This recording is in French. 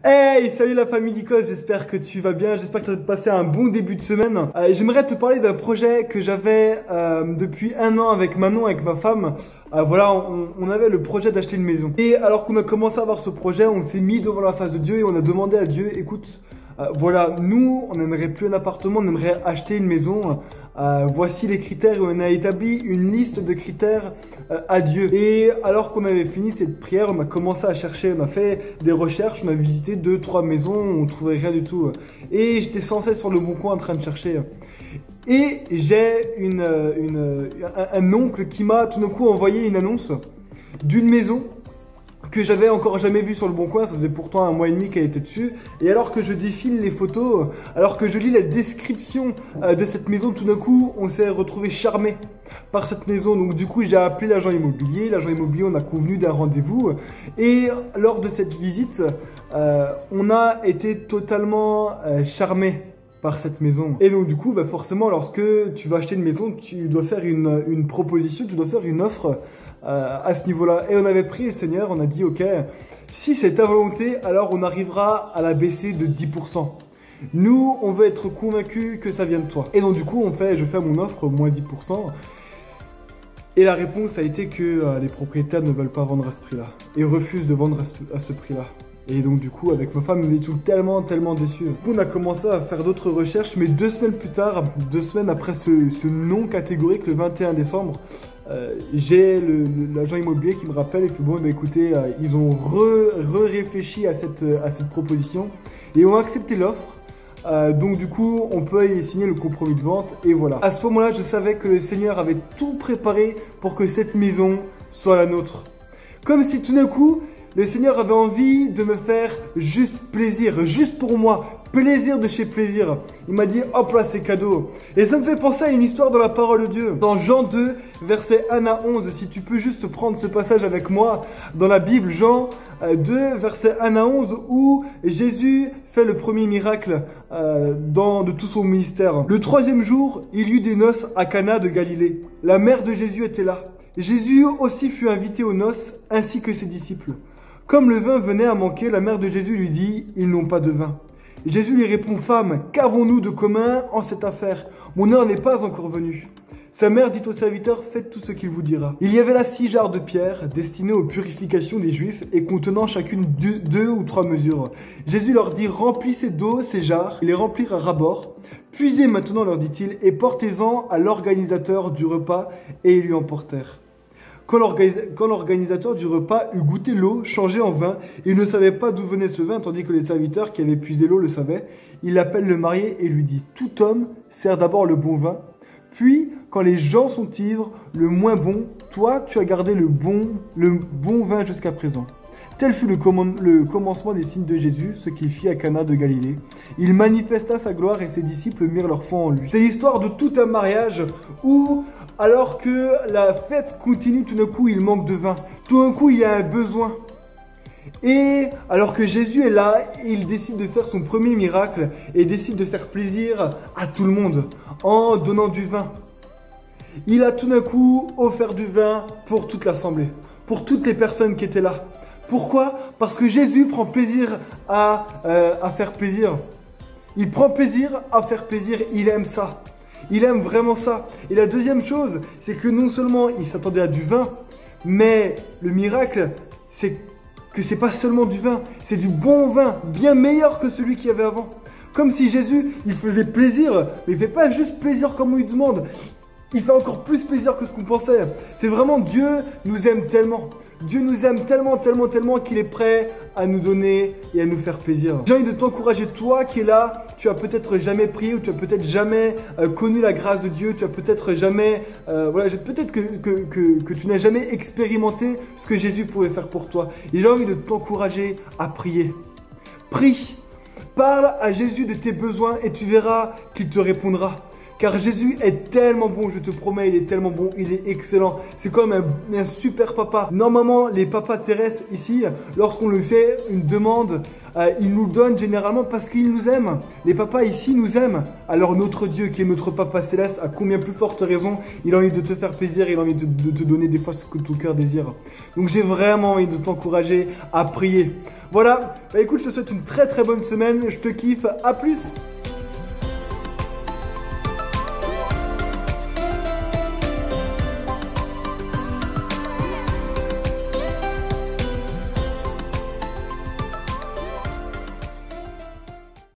Hey, salut la famille Geekos, j'espère que tu vas bien, j'espère que tu as passé un bon début de semaine. J'aimerais te parler d'un projet que j'avais depuis un an avec Manon, avec ma femme. On avait le projet d'acheter une maison. Et alors qu'on a commencé à avoir ce projet, on s'est mis devant la face de Dieu et on a demandé à Dieu, écoute, nous, on n'aimerait plus un appartement, on aimerait acheter une maison. Voici les critères et on a établi une liste de critères à Dieu. Et alors qu'on avait fini cette prière, on a commencé à chercher, on a fait des recherches, on a visité 2-3 maisons, on trouvait rien du tout. Et j'étais sans cesse sur le bon coin en train de chercher. Et j'ai un oncle qui m'a tout d'un coup envoyé une annonce d'une maison que j'avais encore jamais vue sur le bon coin. Ça faisait pourtant un mois et demi qu'elle était dessus. Et alors que je défile les photos, alors que je lis la description de cette maison, tout d'un coup, on s'est retrouvé charmé par cette maison. Donc du coup, j'ai appelé l'agent immobilier. L'agent immobilier, on a convenu d'un rendez-vous. Et lors de cette visite, on a été totalement charmé par cette maison. Et donc du coup, forcément, lorsque tu vas acheter une maison, tu dois faire une proposition, tu dois faire une offre à ce niveau-là. Et on avait prié le Seigneur, on a dit ok, si c'est ta volonté, alors on arrivera à la baisser de 10%. Nous, on veut être convaincus que ça vient de toi. Et donc du coup, je fais mon offre, moins 10%. Et la réponse a été que les propriétaires ne veulent pas vendre à ce prix-là. Et refusent de vendre à ce prix-là. Et donc du coup, avec ma femme, nous étions tellement déçus. Du coup, on a commencé à faire d'autres recherches, mais 2 semaines plus tard, 2 semaines après ce non catégorique, le 21 décembre, j'ai l'agent immobilier qui me rappelle et fait bon, écoutez, ils ont réfléchi à cette proposition et ont accepté l'offre. Donc du coup, on peut y signer le compromis de vente et voilà. À ce moment-là, je savais que le Seigneur avait tout préparé pour que cette maison soit la nôtre. Comme si tout d'un coup, le Seigneur avait envie de me faire juste plaisir, juste pour moi, plaisir de chez plaisir. Il m'a dit, hop là, c'est cadeau. Et ça me fait penser à une histoire dans la parole de Dieu. Dans Jean 2, versets 1 à 11, si tu peux juste prendre ce passage avec moi dans la Bible, Jean 2, versets 1 à 11, où Jésus fait le premier miracle de tout son ministère. Le 3e jour, il y eut des noces à Cana de Galilée. La mère de Jésus était là. Jésus aussi fut invité aux noces, ainsi que ses disciples. Comme le vin venait à manquer, la mère de Jésus lui dit « Ils n'ont pas de vin ». Jésus lui répond « Femme, qu'avons-nous de commun en cette affaire? Mon heure n'est pas encore venue. » Sa mère dit aux serviteurs « Faites tout ce qu'il vous dira. » Il y avait là 6 jarres de pierre destinées aux purifications des Juifs et contenant chacune 2 ou 3 mesures. Jésus leur dit « Remplissez d'eau ces jarres, et les remplirent à ras-bord. Puisez maintenant, leur dit-il, et portez-en à l'organisateur du repas. » Et ils lui emportèrent. Quand l'organisateur du repas eut goûté l'eau changée en vin, il ne savait pas d'où venait ce vin, tandis que les serviteurs qui avaient puisé l'eau le savaient. Il appelle le marié et lui dit « Tout homme sert d'abord le bon vin, puis quand les gens sont ivres, le moins bon, toi tu as gardé le bon vin jusqu'à présent. » Tel fut le commencement des signes de Jésus, ce qu'il fit à Cana de Galilée. Il manifesta sa gloire et ses disciples mirent leur foi en lui. C'est l'histoire de tout un mariage où, alors que la fête continue, tout d'un coup il manque de vin. Tout d'un coup il y a un besoin. Et alors que Jésus est là, il décide de faire son premier miracle et décide de faire plaisir à tout le monde en donnant du vin. Il a tout d'un coup offert du vin pour toute l'assemblée, pour toutes les personnes qui étaient là. Pourquoi? Parce que Jésus prend plaisir à faire plaisir. Il prend plaisir à faire plaisir, il aime ça. Il aime vraiment ça. Et la deuxième chose, c'est que non seulement il s'attendait à du vin, mais le miracle, c'est que c'est pas seulement du vin, c'est du bon vin, bien meilleur que celui qu'il y avait avant. Comme si Jésus, il faisait plaisir, mais il fait pas juste plaisir comme on lui demande. Il fait encore plus plaisir que ce qu'on pensait. C'est vraiment Dieu nous aime tellement. Dieu nous aime tellement qu'il est prêt à nous donner et à nous faire plaisir. J'ai envie de t'encourager, toi qui es là, tu as peut-être jamais prié ou tu as peut-être jamais connu la grâce de Dieu, tu as peut-être jamais, peut-être que tu n'as jamais expérimenté ce que Jésus pouvait faire pour toi. Et j'ai envie de t'encourager à prier. Prie, parle à Jésus de tes besoins et tu verras qu'il te répondra. car Jésus est tellement bon, je te promets, il est tellement bon, il est excellent. C'est comme un super papa. Normalement, les papas terrestres ici, lorsqu'on lui fait une demande, ils nous donnent généralement parce qu'ils nous aiment. Les papas ici nous aiment. Alors notre Dieu, qui est notre papa céleste, a combien plus forte raison, il a envie de te faire plaisir, il a envie de te donner des fois ce que ton cœur désire. Donc j'ai vraiment envie de t'encourager à prier. Voilà, bah écoute, je te souhaite une très très bonne semaine, je te kiffe, à plus.